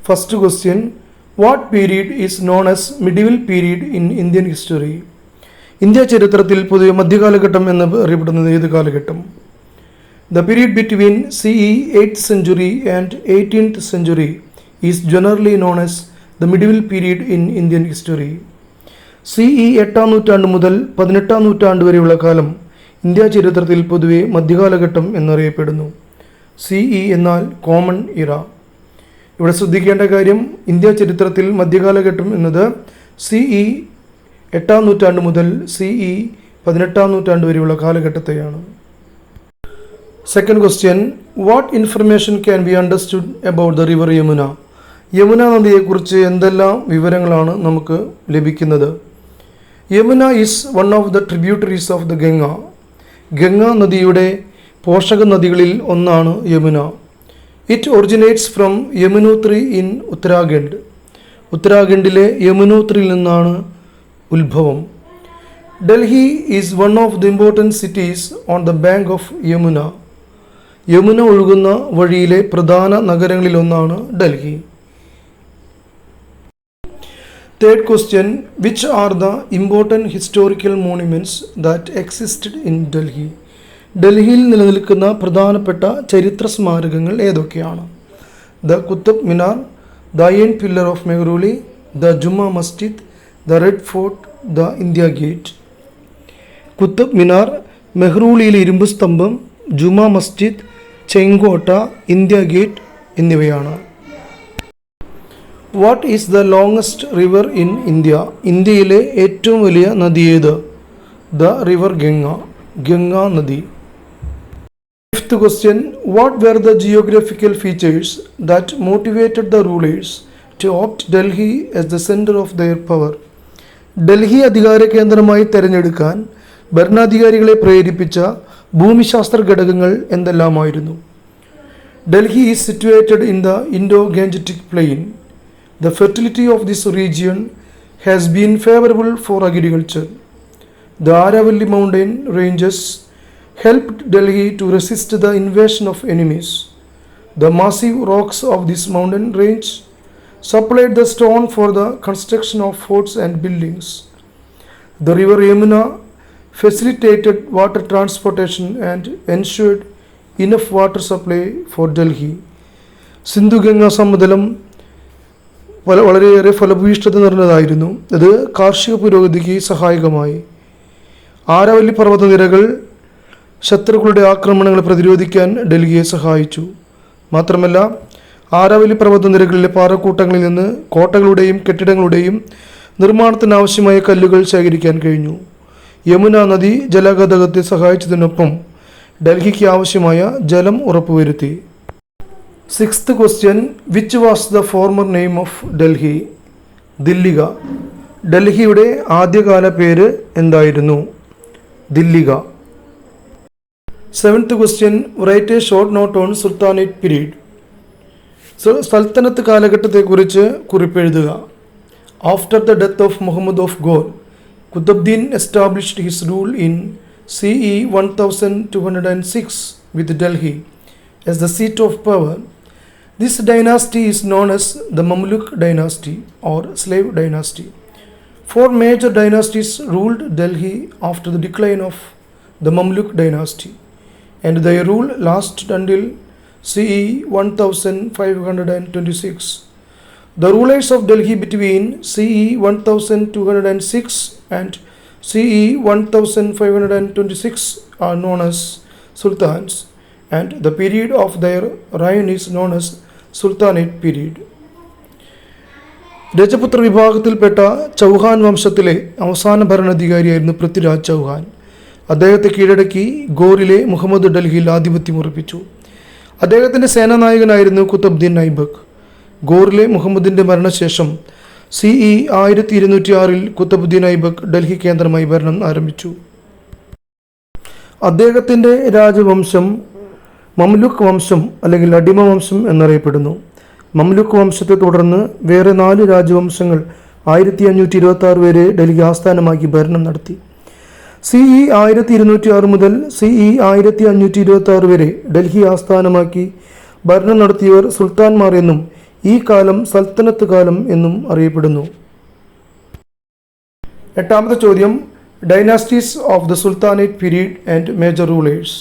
First question, what period is known as medieval period in Indian history? India ചരിത്രത്തിൽ പൊതുവെ മധ്യകാലഘട്ടം എന്ന് അറിയപ്പെടുന്നത് ഏത് കാലഘട്ടം? The period between CE 8th century and 18th century is generally known as the medieval period in Indian history. CE 8ാം നൂറ്റാണ്ട് മുതൽ 18ാം നൂറ്റാണ്ട് വരെയുള്ള കാലം ഇന്ത്യ ചരിത്രത്തിൽ പൊതുവെ മധ്യകാലഘട്ടം എന്നറിയപ്പെടുന്നു. CE എന്നാൽ കോമൺ ഇറ. ഇവിടെ ശ്രദ്ധിക്കേണ്ട കാര്യം, ഇന്ത്യ ചരിത്രത്തിൽ മധ്യകാലഘട്ടം എന്നത് CE 8ാം നൂറ്റാണ്ട് മുതൽ CE 18ാം നൂറ്റാണ്ട് വരെയുള്ള കാലഘട്ടത്തെയാണ്. Second question, what information can be understood about the river Yamuna? Yamuna നദിയെക്കുറിച്ച് എന്തെല്ലാം വിവരങ്ങളാണ് നമുക്ക് ലഭിക്കുന്നത്? Yamuna is one of the tributaries of the Ganga. Ganga നദിയുടെ പോഷക നദികളിൽ ഒന്നാണ് Yamuna. It originates from Yamunotri in Uttarakhand. ഉത്തരാഖണ്ഡിലെ യമുനോത്രിയിൽ നിന്നാണ് ഉത്ഭവം. Delhi is one of the important cities on the bank of Yamuna. Yamuna ഒഴുകുന്ന വഴിയിലെ പ്രധാന നഗരങ്ങളിലൊന്നാണ് Delhi. Third question, which are the important historical monuments that existed in Delhi? ഡൽഹിയിൽ നിലനിൽക്കുന്ന പ്രധാനപ്പെട്ട ചരിത്ര സ്മാരകങ്ങൾ ഏതൊക്കെയാണ്? The Qutub Minar, the Iron Pillar of Mehrauli, the Jama Masjid, the Red Fort, the India Gate. Qutub Minar, മെഹ്റൂളിയിലെ ഇരുമ്പ് സ്തംഭം, ജുമാ മസ്ജിദ്, ചെങ്കോട്ട, ഇന്ത്യ ഗേറ്റ് എന്നിവയാണ്. What is the longest river in India? ഇന്ത്യയിലെ ഏറ്റവും വലിയ നദി ഏത്? ദ റിവർ ഗംഗ, ഗംഗാ നദി. Fifth question, what were the geographical features that motivated the rulers to opt Delhi as the centre of their power? Delhi അധികാര കേന്ദ്രമായി തിരഞ്ഞെടുക്കാൻ ഭരണാധികാരികളെ പ്രേരിപ്പിച്ച ഭൂമിശാസ്ത്ര ഘടകങ്ങൾ എന്തെല്ലാമായിരുന്നു? Delhi is situated in the Indo-Gangetic plain. The fertility of this region has been favorable for agriculture. The Aravalli mountain ranges helped Delhi to resist the invasion of enemies. The massive rocks of this mountain range supplied the stone for the construction of forts and buildings. The river Yamuna facilitated water transportation and ensured enough water supply for Delhi. സിന്ധു-ഗംഗ സമതലം വളരെയേറെ ഫലഭൂയിഷ്ഠത നിറഞ്ഞതായിരുന്നു. അത് കാർഷിക പുരോഗതിക്ക് സഹായകമായി. ആരവല്ലി പർവ്വതനിരകൾ ശത്രുക്കളുടെ ആക്രമണങ്ങൾ പ്രതിരോധിക്കാൻ ഡൽഹിയെ സഹായിച്ചു. മാത്രമല്ല, ആരവല്ലി പർവ്വതനിരകളിലെ പാറക്കൂട്ടങ്ങളിൽ നിന്ന് കോട്ടകളുടെയും കെട്ടിടങ്ങളുടെയും നിർമ്മാണത്തിനാവശ്യമായ കല്ലുകൾ ശേഖരിക്കാൻ കഴിഞ്ഞു. യമുന നദി ജലഗതാഗതത്തെ സഹായിച്ചതിനൊപ്പം ഡൽഹിക്ക് ആവശ്യമായ ജലം ഉറപ്പുവരുത്തി. Sixth question, which was the former name of Delhi? Dhillika. ഡൽഹിയുടെ ആദ്യകാല പേര് എന്തായിരുന്നു? Dhillika. Seventh question, write a short note on sultanate period. സൽത്തനത്ത് കാലഘട്ടത്തെക്കുറിച്ച് കുറിപ്പെഴുതുക. After the death of Muhammad of Ghor, Qutbuddin established his rule in CE 1206 with Delhi as the seat of power. This dynasty is known as the Mamluk dynasty or slave dynasty. Four major dynasties ruled Delhi after the decline of the Mamluk dynasty, and their rule lasted until CE 1526. The rulers of Delhi between CE 1206 and CE 1526 are known as sultans, and the period of their reign is known as Sultanate period. രജപുത്ര വിഭാഗത്തിൽപ്പെട്ട ചൗഹാൻ വംശത്തിലെ അവസാന ഭരണാധികാരിയായിരുന്നു പൃഥ്വിരാജ് ചൗഹാൻ. അദ്ദേഹത്തെ കീഴടക്കി ഗോറിലെ മുഹമ്മദ് ഡൽഹിയിൽ ആധിപത്യം ഉറപ്പിച്ചു. അദ്ദേഹത്തിൻ്റെ സേനാനായകനായിരുന്നു കുത്തബ്ദീൻ ഐബക്ക്. ഗോറിലെ മുഹമ്മദിൻ്റെ മരണശേഷം CE 1206 കുത്തബുദ്ദീൻ ഐബക്ക് ഡൽഹി കേന്ദ്രമായി ഭരണം ആരംഭിച്ചു. അദ്ദേഹത്തിൻ്റെ രാജവംശം മംലുക്ക് വംശം അല്ലെങ്കിൽ അടിമ വംശം എന്നറിയപ്പെടുന്നു. മംലുക്ക് വംശത്തെ തുടർന്ന് വേറെ 4 രാജവംശങ്ങൾ 1526 വരെ ഡൽഹി ആസ്ഥാനമാക്കി ഭരണം നടത്തി. CE 1206 മുതൽ CE 1526 വരെ ഡൽഹി ആസ്ഥാനമാക്കി ഭരണം നടത്തിയവർ സുൽത്താൻമാർ എന്നും ഈ കാലം സൽത്തനത്ത് കാലം എന്നും അറിയപ്പെടുന്നു. എട്ടാമത്തെ ചോദ്യം, dynasties of the sultanate period and major rulers.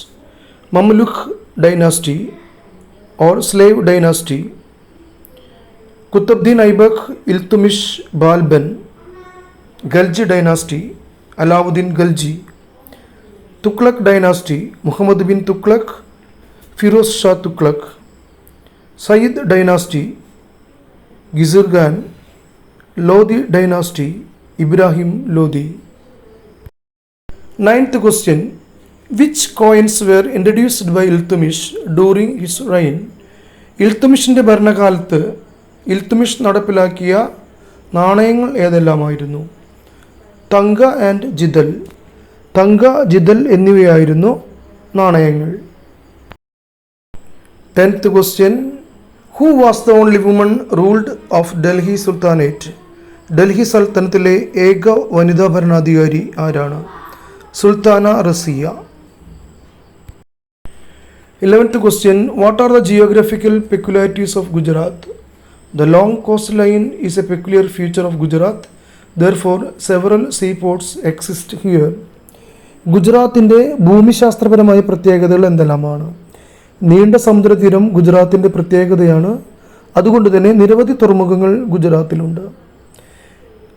Mamluk dynasty or slave dynasty, Qutbuddin Aibak, Iltutmish Balban, Khalji dynasty, Alauddin Khalji, Tughlaq dynasty, Muhammad bin Tughlaq, Firoz Shah Tughlaq, Sayyid dynasty, Khizr Khan, Lodi dynasty, Ibrahim Lodi. Ninth question, which coins were introduced by Iltutmish during his reign? ഇൽത്തുമിഷിൻ്റെ ഭരണകാലത്ത് ഇൽത്തുമിഷ് നടപ്പിലാക്കിയ നാണയങ്ങൾ ഏതെല്ലാമായിരുന്നു? തങ്ക ആൻഡ് ജിദൽ, തങ്ക, ജിദൽ എന്നിവയായിരുന്നു നാണയങ്ങൾ. 10th question, who was the only woman ruled of Delhi Sultanate? Delhi സൽത്തനത്തിലെ ഏക വനിതാ ഭരണാധികാരി ആരാണ്? Sultana Raziya. 11th question, what are the geographical peculiarities of Gujarat? The long coastline is a peculiar feature of Gujarat. Therefore, several seaports exist here. ഗുജറാത്തിൻ്റെ ഭൂമിശാസ്ത്രപരമായ പ്രത്യേകതകൾ എന്തെല്ലാമാണ്? നീണ്ട സമുദ്രതീരം ഗുജറാത്തിൻ്റെ പ്രത്യേകതയാണ്. അതുകൊണ്ട് തന്നെ നിരവധി തുറമുഖങ്ങൾ ഗുജറാത്തിലുണ്ട്.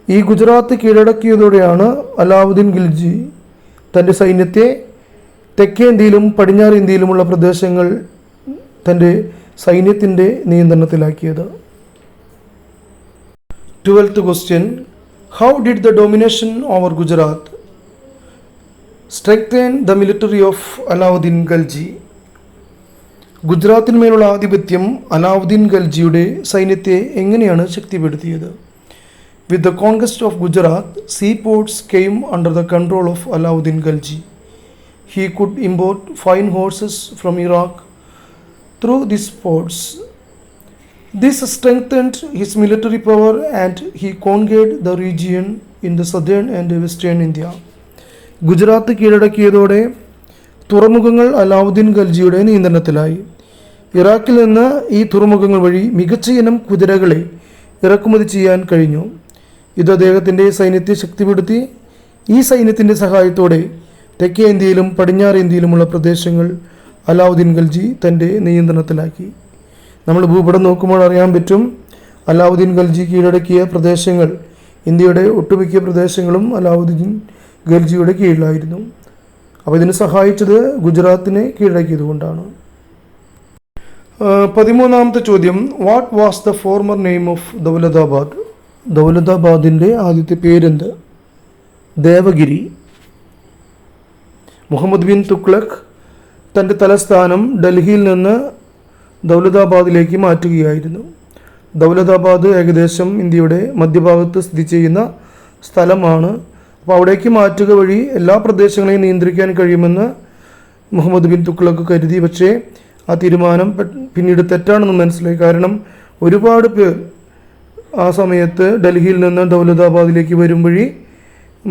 ഈ ഗുജറാത്ത് കീഴടക്കിയതോടെയാണ് അലാവുദ്ദീൻ ഖിൽജി തൻ്റെ സൈന്യത്തെ തെക്കേ ഇന്ത്യയിലും പടിഞ്ഞാറ് ഇന്ത്യയിലുമുള്ള പ്രദേശങ്ങൾ തൻ്റെ സൈന്യത്തിൻ്റെ നിയന്ത്രണത്തിലാക്കിയത്. 12th question, how did the domination over Gujarat strengthen the military of Alauddin Khalji? ഗുജറാത്തിന്മേലുള്ള ആധിപത്യം അലാവുദ്ദീൻ ഖൽജിയുടെ സൈന്യത്തെ എങ്ങനെയാണ് ശക്തിപ്പെടുത്തിയത്? With the conquest of Gujarat, seaports came under the control of Alauddin Khalji. He could import fine horses from Iraq through these ports. This strengthened his military power and he conquered the region in the southern and western India. Gujarat കീഴടക്കിയതോടെ തുറമുഖങ്ങൾ അലാവുദ്ദീൻ ഖൽജിയുടെ നിയന്ത്രണത്തിലായി. ഇറാഖിൽ നിന്ന് ഈ തുറമുഖങ്ങൾ വഴി മികച്ച ഇനം കുതിരകളെ ഇറക്കുമതി ചെയ്യാൻ കഴിഞ്ഞു. ഇത് അദ്ദേഹത്തിൻ്റെ സൈന്യത്തെ ശക്തിപ്പെടുത്തി. ഈ സൈന്യത്തിൻ്റെ സഹായത്തോടെ തെക്കേ ഇന്ത്യയിലും പടിഞ്ഞാറ് ഇന്ത്യയിലുമുള്ള പ്രദേശങ്ങൾ അലാവുദ്ദീൻ ഖൽജി തൻ്റെ നിയന്ത്രണത്തിലാക്കി. നമ്മൾ ഭൂപടം നോക്കുമ്പോൾ അറിയാൻ പറ്റും, അലാവുദ്ദീൻ ഖൽജി കീഴടക്കിയ പ്രദേശങ്ങൾ, ഇന്ത്യയുടെ ഒട്ടുമിക്ക പ്രദേശങ്ങളും അലാവുദ്ദീൻ ഖൽജിയുടെ കീഴിലായിരുന്നു. അപ്പോൾ ഇതിന് സഹായിച്ചത് ഗുജറാത്തിനെ കീഴടക്കിയത് കൊണ്ടാണ്. 13ാമത്തെ ചോദ്യം, what was the former name of Daulatabad? ദൗലതാബാദിൻ്റെ ആദ്യത്തെ പേരെന്ത്? ദേവഗിരി. മുഹമ്മദ് ബിൻ തുഗ്ലക് തൻ്റെ തലസ്ഥാനം ഡൽഹിയിൽ നിന്ന് ദൗലതാബാദിലേക്ക് മാറ്റുകയായിരുന്നു. ദൗലതാബാദ് ഏകദേശം ഇന്ത്യയുടെ മധ്യഭാഗത്ത് സ്ഥിതി ചെയ്യുന്ന സ്ഥലമാണ്. അപ്പോൾ അവിടേക്ക് മാറ്റുക വഴി എല്ലാ പ്രദേശങ്ങളെയും നിയന്ത്രിക്കാൻ കഴിയുമെന്ന് മുഹമ്മദ് ബിൻ തുഗ്ലക് കരുതി. പക്ഷേ ആ തീരുമാനം പിന്നീട് തെറ്റാണെന്ന് മനസ്സിലായി. കാരണം ഒരുപാട് പേർ ആ സമയത്ത് ഡൽഹിയിൽ നിന്ന് ദൗലതാബാദിലേക്ക് വരും വഴി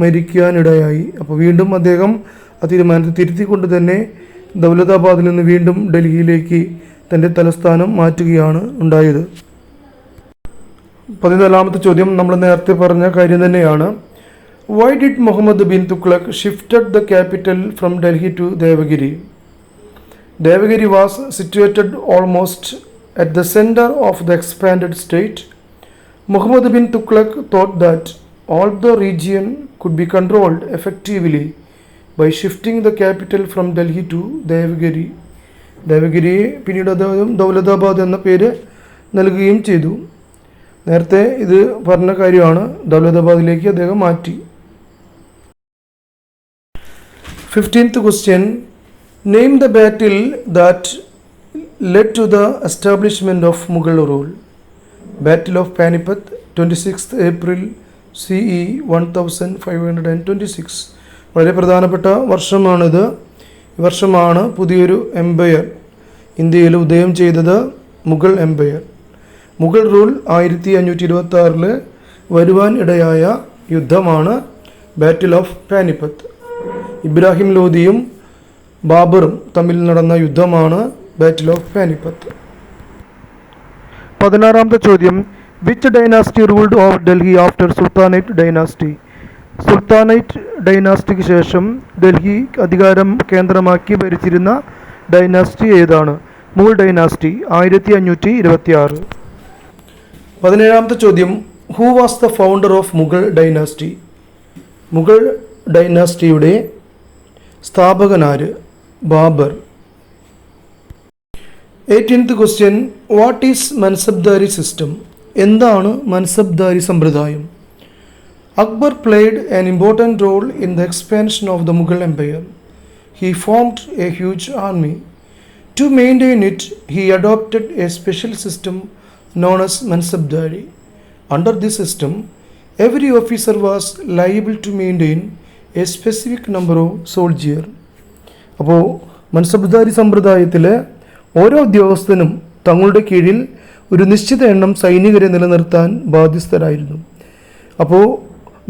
മരിക്കാനിടയായി. അപ്പോൾ വീണ്ടും അദ്ദേഹം ആ തീരുമാനത്തെ തിരുത്തിക്കൊണ്ട് തന്നെ ദൗലതാബാദിൽ നിന്ന് വീണ്ടും ഡൽഹിയിലേക്ക് തൻ്റെ തലസ്ഥാനം മാറ്റുകയാണ് ഉണ്ടായത്. 14ാമത്തെ ചോദ്യം നമ്മൾ നേരത്തെ പറഞ്ഞ കാര്യം തന്നെയാണ്. Why did Muhammad bin Tughlaq shifted the capital from Delhi to Devagiri? Devagiri was situated almost at the center of the expanded state. Muhammad bin Tughlaq thought that all the region could be controlled effectively by shifting the capital from Delhi to Devagiri. ദേവഗിരിയെ പിന്നീട് അദ്ദേഹം ദൗലതാബാദ് എന്ന പേര് നൽകുകയും ചെയ്തു. നേരത്തെ ഇത് പറഞ്ഞ കാര്യമാണ്, ദൗലതാബാദിലേക്ക് അദ്ദേഹം മാറ്റി. 15th question, name the battle that led to the establishment of Mughal rule. Battle of Panipat, 26th April CE 1526. വളരെ പ്രധാനപ്പെട്ട വർഷമാണിത്. ഈ വർഷമാണ് പുതിയൊരു എംപയർ ഇന്ത്യയിൽ ഉദയം ചെയ്തത്, മുഗൾ എംപയർ. മുഗൾ റൂൾ 1526 വരുവാൻ ഇടയായ യുദ്ധമാണ് ബാറ്റിൽ ഓഫ് പാനിപ്പത്ത്. ഇബ്രാഹിം ലോധിയും ബാബറും തമ്മിൽ നടന്ന യുദ്ധമാണ് ബാറ്റിൽ ഓഫ് പാനിപ്പത്ത്. 16ാമത്തെ ചോദ്യം, which dynasty ruled over Delhi after sultanate dynasty? Sultanate ഡൈനാസ്റ്റിക്ക് ശേഷം ഡൽഹി അധികാരം കേന്ദ്രമാക്കി ഭരിച്ചിരുന്ന ഡൈനാസ്റ്റി ഏതാണ്? മുഗൾ ഡൈനാസ്റ്റി, 1526. 17ാമത്തെ ചോദ്യം, who was the founder of Mughal dynasty? Mughal ഡൈനാസ്റ്റിയുടെ സ്ഥാപകനാര്? Babur. 18th question, what is Mansabdari system? എന്താണ് മൻസബ്ദാരി സമ്പ്രദായം? Akbar played an important role in the expansion of the Mughal empire. He formed a huge army. To maintain it, he adopted a special system known as Mansabdari. Under this system, every officer was liable to maintain a specific number of soldiers. അപ്പോൾ മൻസബ്ദാരി സമ്പ്രദായത്തിൽ ഓരോ ഉദ്യോഗസ്ഥനും തങ്ങളുടെ കീഴിൽ ഒരു നിശ്ചിത എണ്ണം സൈനികരെ നിലനിർത്താൻ ബാധ്യസ്ഥരായിരുന്നു. അപ്പോൾ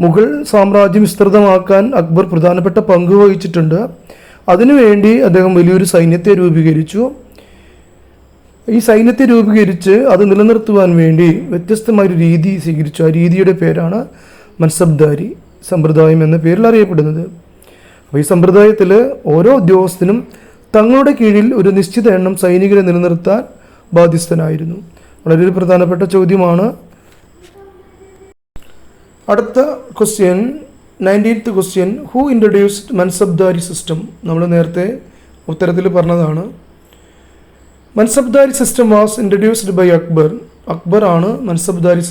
മുഗൾ സാമ്രാജ്യം വിസ്തൃതമാക്കാൻ അക്ബർ പ്രധാനപ്പെട്ട പങ്ക് വഹിച്ചിട്ടുണ്ട്. അതിനുവേണ്ടി അദ്ദേഹം വലിയൊരു സൈന്യത്തെ രൂപീകരിച്ചു. ഈ സൈന്യത്തെ രൂപീകരിച്ച് അത് നിലനിർത്തുവാൻ വേണ്ടി വ്യത്യസ്തമായൊരു രീതി സ്വീകരിച്ചു. ആ രീതിയുടെ പേരാണ് മൻസബ്ദാരി സമ്പ്രദായം എന്ന പേരിൽ അറിയപ്പെടുന്നത്. അപ്പോൾ ഈ സമ്പ്രദായത്തിൽ ഓരോ ഉദ്യോഗസ്ഥനും തങ്ങളുടെ കീഴിൽ ഒരു നിശ്ചിത എണ്ണം സൈനികരെ നിലനിർത്താൻ ബാധ്യസ്ഥനായിരുന്നു. വളരെ ഒരു പ്രധാനപ്പെട്ട ചോദ്യമാണ്. അടുത്ത ക്വസ്റ്റ്യൻ, 19th ക്വസ്റ്റ്യൻ, ഹൂ ഇൻട്രൊഡ്യൂസ്ഡ് മൻസബ്ദാരി സിസ്റ്റം? നമ്മൾ നേരത്തെ ഉത്തരത്തിൽ പറഞ്ഞതാണ്. Mansabdari system was introduced by Akbar. Akbar ആണ് മൻസബ്ദാരി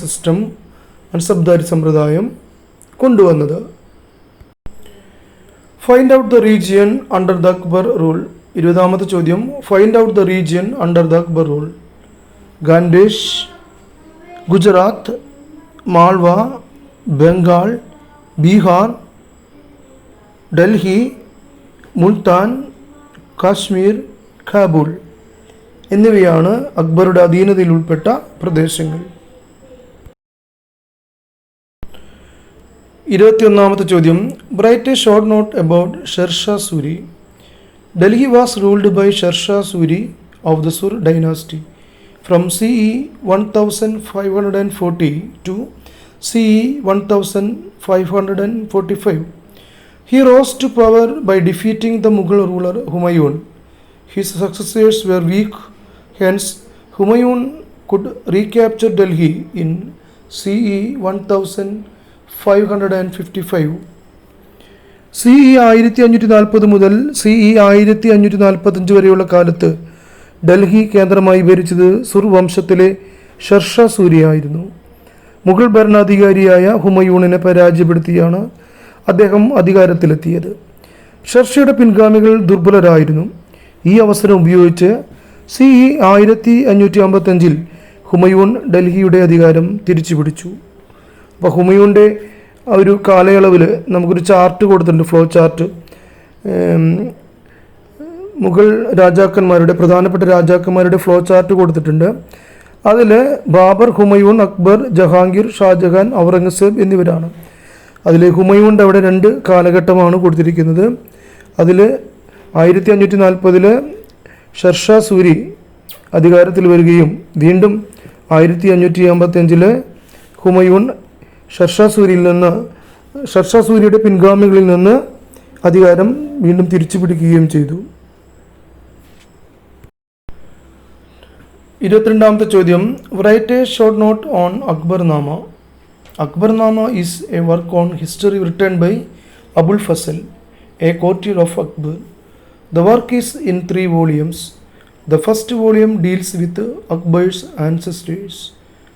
സമ്പ്രദായം കൊണ്ടുവന്നത്. Find out the region under the Akbar rule. 20ാമത്തെ ചോദ്യം, find out the region under the Akbar rule. Khandesh, Gujarat, Malwa, Bengal, Bihar, Delhi, Multan, Kashmir, Kabul എന്നിവയാണ് അക്ബറുടെ അധീനതയിൽ ഉൾപ്പെട്ട പ്രദേശങ്ങൾ. 21ാമത്തെ ചോദ്യം, write a short note about Sher Shah Suri. Delhi was ruled by Sher Shah Suri of the Sur dynasty from CE 1540 to CE 1545. He rose to power by defeating the Mughal ruler Humayun. His successors were weak. Hence, Humayun could recapture Delhi in CE 1555. CE 1540 മുതൽ CE 1545 വരെയുള്ള കാലത്ത് ഡൽഹി കേന്ദ്രമായി ഭരിച്ചത് സുർ വംശത്തിലെ ഷെർഷാ സൂരിയായിരുന്നു. മുഗൾ ഭരണാധികാരിയായ ഹുമയൂണിനെ പരാജയപ്പെടുത്തിയാണ് അദ്ദേഹം അധികാരത്തിലെത്തിയത്. ഷെർഷയുടെ പിൻഗാമികൾ ദുർബലരായിരുന്നു. ഈ അവസരം ഉപയോഗിച്ച് CE 1555 ഹുമയൂൺ ഡൽഹിയുടെ അധികാരം തിരിച്ചു പിടിച്ചു. അപ്പോൾ ഹുമയൂണിൻ്റെ ഒരു കാലയളവിൽ നമുക്കൊരു ചാർട്ട് കൊടുത്തിട്ടുണ്ട്, ഫ്ലോ ചാർട്ട്. മുഗൾ രാജാക്കന്മാരുടെ, പ്രധാനപ്പെട്ട രാജാക്കന്മാരുടെ ഫ്ലോ ചാർട്ട് കൊടുത്തിട്ടുണ്ട്. അതിൽ ബാബർ, ഹുമയൂൺ, അക്ബർ, ജഹാംഗീർ, ഷാജഹാൻ, ഔറംഗസേബ് എന്നിവരാണ്. അതിൽ ഹുമയൂണിൻ്റെ അവിടെ 2 കാലഘട്ടമാണ് കൊടുത്തിരിക്കുന്നത്. അതിൽ 1540 ഷെർഷാ സൂരി അധികാരത്തിൽ വരികയും വീണ്ടും 1555 ഹുമയൂൺ ഷെർഷാ സൂരിയുടെ പിൻഗാമികളിൽ നിന്ന് അധികാരം വീണ്ടും തിരിച്ചു പിടിക്കുകയും ചെയ്തു. 22ാമത്തെ ചോദ്യം, write a short note on Akbarnama. Akbarnama is a work on history written by Abul Fazal, a courtier of Akbar. The work is in 3 volumes. The first volume deals with Akbar's ancestors,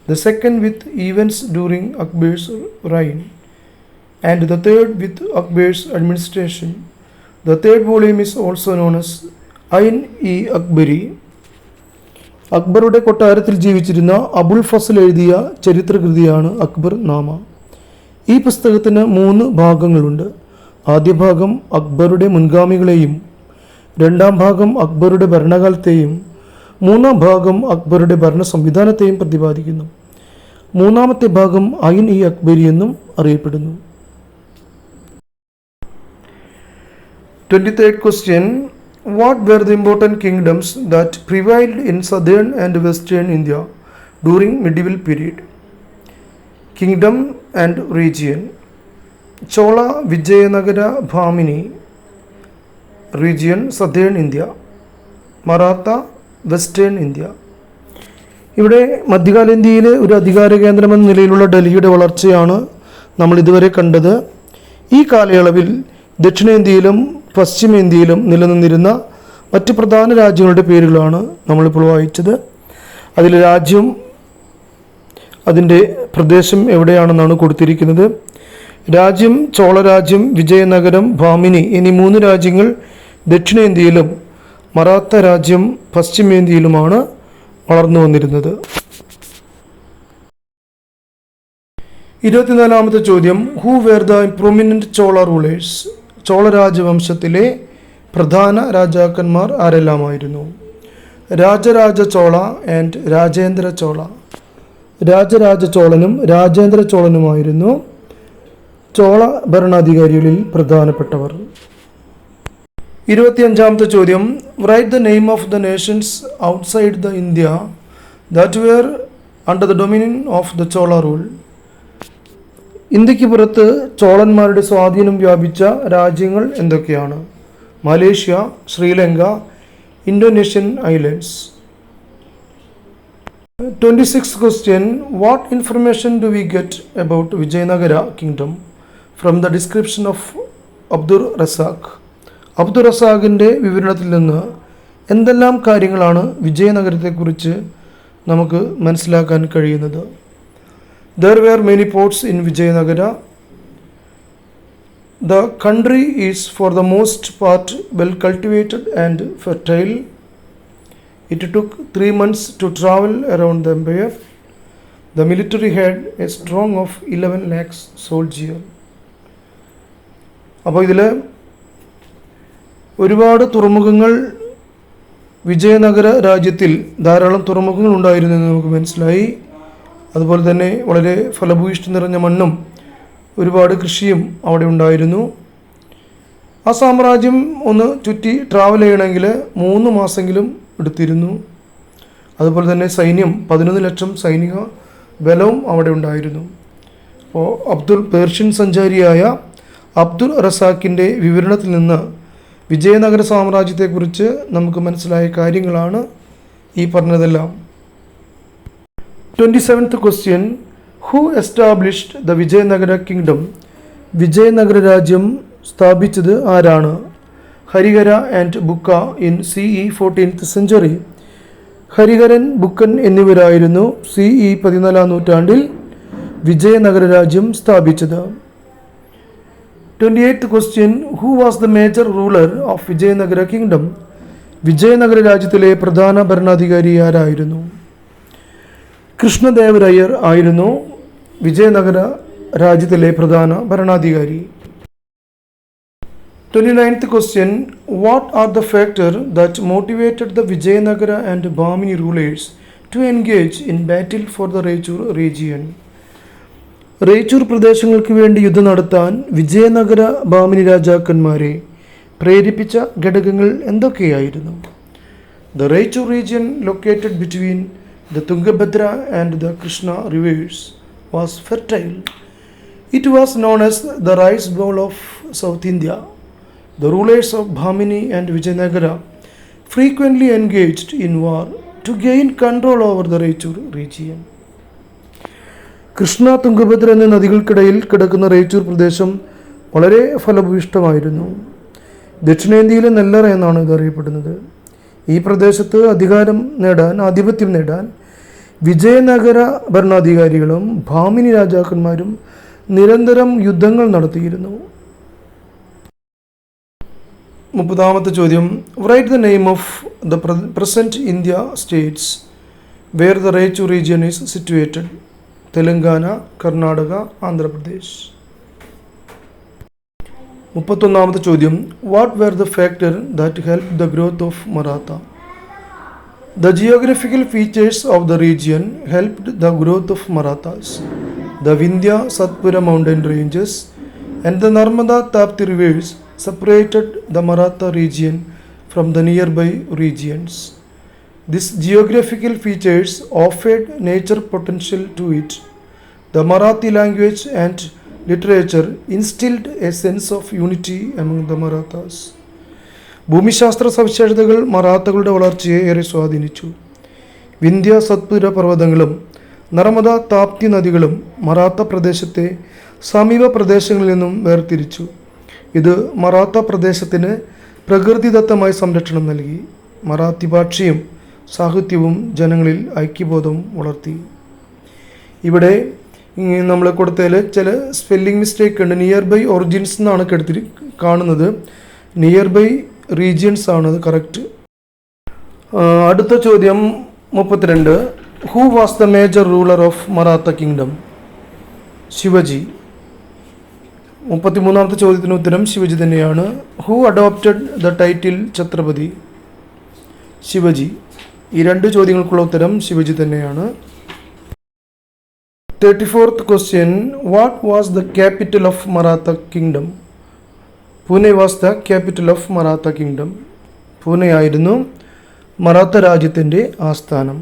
the second with events during Akbar's reign, and the third with Akbar's administration. The third volume is also known as Ain-e-Akbari. അക്ബറുടെ കൊട്ടാരത്തിൽ ജീവിച്ചിരുന്ന അബുൽ ഫസൽ എഴുതിയ ചരിത്രകൃതിയാണ് അക്ബർ നാമ. ഈ പുസ്തകത്തിന് 3 ഭാഗങ്ങളുണ്ട്. ആദ്യ ഭാഗം അക്ബറുടെ മുൻഗാമികളെയും, 2ാം ഭാഗം അക്ബറുടെ ഭരണകാലത്തെയും, 3ാം ഭാഗം അക്ബറുടെ ഭരണ സംവിധാനത്തെയും പ്രതിപാദിക്കുന്നു. 3ാമത്തെ ഭാഗം ഐൻ-ഇ-അക്ബരി എന്നും അറിയപ്പെടുന്നു. 23rd question, what were the important kingdoms that prevailed in southern and western India during medieval period. Kingdom and region. Chola Vijayanagara Bhamini region, southern India. Maratha, western India. ഇവിടെ മധ്യകാല ഇന്ത്യയിലെ ഒരു അധികാര കേന്ദ്രമെന്ന നിലയിലുള്ള ഡൽഹിയുടെ വളർച്ചയാണ് നമ്മൾ ഇതുവരെ കണ്ടത്. ഈ കാലയളവിൽ ദക്ഷിണേന്ത്യയിലും പശ്ചിമേന്ത്യയിലും നിലനിന്നിരുന്ന മറ്റ് പ്രധാന രാജ്യങ്ങളുടെ പേരുകളാണ് നമ്മളിപ്പോൾ വായിച്ചത്. അതിൽ രാജ്യം, അതിൻ്റെ പ്രദേശം എവിടെയാണെന്നാണ് കൊടുത്തിരിക്കുന്നത്. രാജ്യം ചോളരാജ്യം, വിജയനഗരം, ഭാമിനി എന്നീ 3 രാജ്യങ്ങൾ ദക്ഷിണേന്ത്യയിലും മറാത്ത രാജ്യം പശ്ചിമേന്ത്യയിലുമാണ് വളർന്നു വന്നിരുന്നത്. 24ാമത്തെ ചോദ്യം, who were the prominent Chola rulers? Chola രാജവംശത്തിലെ പ്രധാന രാജാക്കന്മാർ ആരെല്ലാമായിരുന്നു? രാജരാജ ചോള ആൻഡ് രാജേന്ദ്ര ചോള. രാജരാജ ചോളനും രാജേന്ദ്ര ചോളനുമായിരുന്നു ചോള ഭരണാധികാരികളിൽ പ്രധാനപ്പെട്ടവർ. 25ാമത്തെ ചോദ്യം, write the name of the nations outside the India that were under the dominion of the Chola rule. ഇന്ത്യക്ക് പുറത്ത് ചോളന്മാരുടെ സ്വാധീനം വ്യാപിച്ച രാജ്യങ്ങൾ എന്തൊക്കെയാണ്? Malaysia, Sri Lanka, Indonesian islands. 26th question, what information do we get about Vijayanagara kingdom from the description of Abdur Razak? Abdur റസാഖിൻ്റെ വിവരണത്തിൽ നിന്ന് എന്തെല്ലാം കാര്യങ്ങളാണ് വിജയനഗരത്തെക്കുറിച്ച് നമുക്ക് മനസ്സിലാക്കാൻ കഴിയുന്നത്? There were many ports in Vijayanagara. The country is for the most part well cultivated and fertile. It took 3 months to travel around the empire. The military had a strong of 11 lakhs soldiers. അപ്പോൾ ഇതിൽ ഒരുപാട് തുറമുഖങ്ങൾ, വിജയനഗര രാജ്യത്തിൽ ധാരാളം തുറമുഖങ്ങൾ ഉണ്ടായിരുന്നു എന്ന് നമുക്ക് മനസ്സിലായി. അതുപോലെ തന്നെ വളരെ ഫലഭൂയിഷ്ഠി നിറഞ്ഞ മണ്ണും ഒരുപാട് കൃഷിയും അവിടെ ഉണ്ടായിരുന്നു. ആ സാമ്രാജ്യം ഒന്ന് ചുറ്റി ട്രാവൽ ചെയ്യണമെങ്കിൽ 3 മാസമെങ്കിലും എടുത്തിരുന്നു. അതുപോലെ തന്നെ സൈന്യം 11 ലക്ഷം സൈനിക ബലവും അവിടെ ഉണ്ടായിരുന്നു. അപ്പോൾ പേർഷ്യൻ സഞ്ചാരിയായ അബ്ദുൾ റസാഖിൻ്റെ വിവരണത്തിൽ നിന്ന് വിജയനഗര സാമ്രാജ്യത്തെക്കുറിച്ച് നമുക്ക് മനസ്സിലായ കാര്യങ്ങളാണ് ഈ പറഞ്ഞതെല്ലാം. 27th question, who established the Vijayanagara kingdom? Vijayanagara രാജ്യം സ്ഥാപിച്ചത് ആരാണ്? ഹരിഹര ആൻഡ് ബുക്ക in CE 14th century. Hariharan, Buchan എന്നിവരായിരുന്നു CE 14ാം നൂറ്റാണ്ടിൽ വിജയനഗര രാജ്യം സ്ഥാപിച്ചത്. 28th question, who was the major ruler of Vijayanagara kingdom? Vijayanagara രാജ്യത്തിലെ പ്രധാന ഭരണാധികാരി ആരായിരുന്നു? കൃഷ്ണദേവരായർ ആയിരുന്നു വിജയനഗര രാജ്യത്തിലെ പ്രധാന ഭരണാധികാരി. 29th question, what are the factors that motivated the Vijayanagara and Bhamini rulers to engage in battle for the Raichur region? റേച്ചൂർ പ്രദേശങ്ങൾക്ക് വേണ്ടി യുദ്ധം നടത്താൻ വിജയനഗര ഭാമിനി രാജാക്കന്മാരെ പ്രേരിപ്പിച്ച ഘടകങ്ങൾ എന്തൊക്കെയായിരുന്നു? The Raichur region located between the Tungabhadra and the Krishna rivers was fertile. It was known as the rice bowl of South India. The rulers of Bhamini and Vijayanagara frequently engaged in war to gain control over the Raichur region. Krishna, Tungabhadra എന്നീ നദികൾക്കിടയിൽ കിടക്കുന്ന റേച്ചൂർ പ്രദേശം വളരെ ഫലഭൂയിഷ്ഠമായിരുന്നു. ദക്ഷിണേന്ത്യയിലെ നെല്ലറ എന്നാണ് ഇത് അറിയപ്പെടുന്നത്. ഈ പ്രദേശത്ത് ആധിപത്യം നേടാൻ വിജയനഗര ഭരണാധികാരികളും ഭാമിനി രാജാക്കന്മാരും നിരന്തരം യുദ്ധങ്ങൾ നടത്തിയിരുന്നു. 30ാമത്തെ ചോദ്യം, write the name of the present India states where the Raichur region is situated. Telangana, Karnataka, Andhra Pradesh. 31ാമത്തെ ചോദ്യം, what were the factor that help the growth of Maratha? The geographical features of the region helped the growth of Marathas. The Vindhya Satpura mountain ranges and the Narmada Tapti rivers separated the Maratha region from the nearby regions. These geographical features offered nature potential to it. The Marathi language and literature instilled a sense of unity among the Marathas. ഭൂമിശാസ്ത്ര സവിശേഷതകൾ മറാത്തകളുടെ വളർച്ചയെ ഏറെ സ്വാധീനിച്ചു. വിന്ധ്യ സത്പുര പർവ്വതങ്ങളും നർമ്മദ താപ്തി നദികളും മറാത്ത പ്രദേശത്തെ സമീപ പ്രദേശങ്ങളിൽ നിന്നും വേർതിരിച്ചു. ഇത് മറാത്ത പ്രദേശത്തിന് പ്രകൃതിദത്തമായ സംരക്ഷണം നൽകി. മറാത്തി ഭാഷയും സാഹിത്യവും ജനങ്ങളിൽ ഐക്യബോധം വളർത്തി. ഇവിടെ നമ്മൾ കൊടുത്തതിൽ ചില സ്പെല്ലിംഗ് മിസ്റ്റേക്ക് ഉണ്ട്. നിയർ ബൈ ഒറിജിൻസ് എന്നാണ് കാണുന്നത്. നിയർ ബൈ റീജിയൻസ് ആണ് അത് കറക്റ്റ്. അടുത്ത ചോദ്യം 32. Who was the major ruler of Maratha kingdom? Shivaji. 33ാമത്തെ ചോദ്യത്തിന് ഉത്തരം ശിവജി തന്നെയാണ്. Who adopted the title Chhatrapati? Shivaji. ഈ രണ്ട് ചോദ്യങ്ങൾക്കുള്ള ഉത്തരം ശിവജി തന്നെയാണ്. 34th question. What was the capital of Maratha kingdom? Pune was the capital of Maratha kingdom. Pune ആയിരുന്നു മറാത്ത രാജ്യത്തിൻ്റെ ആസ്ഥാനം.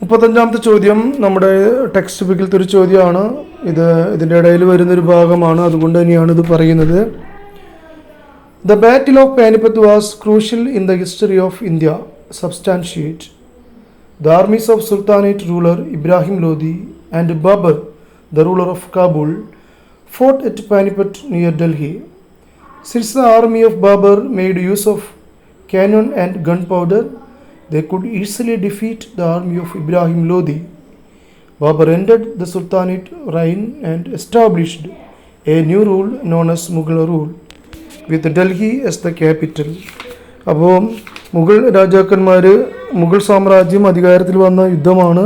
35ാമത്തെ ചോദ്യം നമ്മുടെ ടെക്സ്റ്റ് ബുക്കിലത്തെ ഒരു ചോദ്യമാണ്. ഇതിൻ്റെ ഇടയിൽ വരുന്നൊരു ഭാഗമാണ്, അതുകൊണ്ട് തന്നെയാണ് ഇത് പറയുന്നത്. The Battle of Panipat was crucial in the history of India. Substantiate. The armies of Sultanate ruler Ibrahim Lodi and Babur, the ruler of Kabul, fought at Panipat near Delhi. Since the army of Babur made use of cannon and gunpowder, they could easily defeat the army of Ibrahim Lodi. Babur ended the Sultanate reign and established a new rule known as Mughal rule, with Delhi as the capital. അപ്പോൾ മുഗൾ രാജാക്കന്മാർ, മുഗൾ സാമ്രാജ്യം അധികാരത്തിൽ വന്ന യുദ്ധമാണ്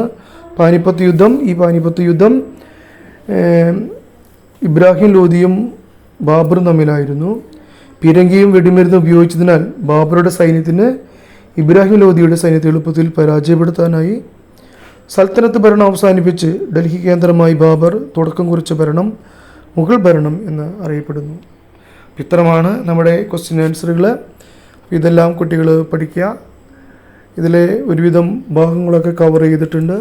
പാനിപ്പത്ത് യുദ്ധം. ഈ പാനിപ്പത്ത് യുദ്ധം ഇബ്രാഹിം ലോധിയും ബാബറും തമ്മിലായിരുന്നു. പീരങ്കിയും വെടിമരുന്നും ഉപയോഗിച്ചതിനാൽ ബാബറുടെ സൈന്യത്തിന് ഇബ്രാഹിം ലോധിയുടെ സൈന്യത്തെ എളുപ്പത്തിൽ പരാജയപ്പെടുത്താനായി. സൽത്തനത്ത് ഭരണം അവസാനിപ്പിച്ച് ഡൽഹി കേന്ദ്രമായി ബാബർ തുടക്കം കുറിച്ച ഭരണം മുഗൾ ഭരണം എന്ന് അറിയപ്പെടുന്നു. ഇത്രമാണ് നമ്മുടെ ക്വസ്റ്റ്യൻ ആൻസറുകൾ. ഇതെല്ലാം കുട്ടികൾ പഠിക്കുക. ഇതിലെ ഒരുവിധം ഭാഗങ്ങളൊക്കെ കവർ ചെയ്തിട്ടുണ്ട്.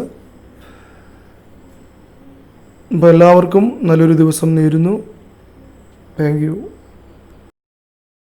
അപ്പോൾ എല്ലാവർക്കും നല്ലൊരു ദിവസം നേരുന്നു. Thank you.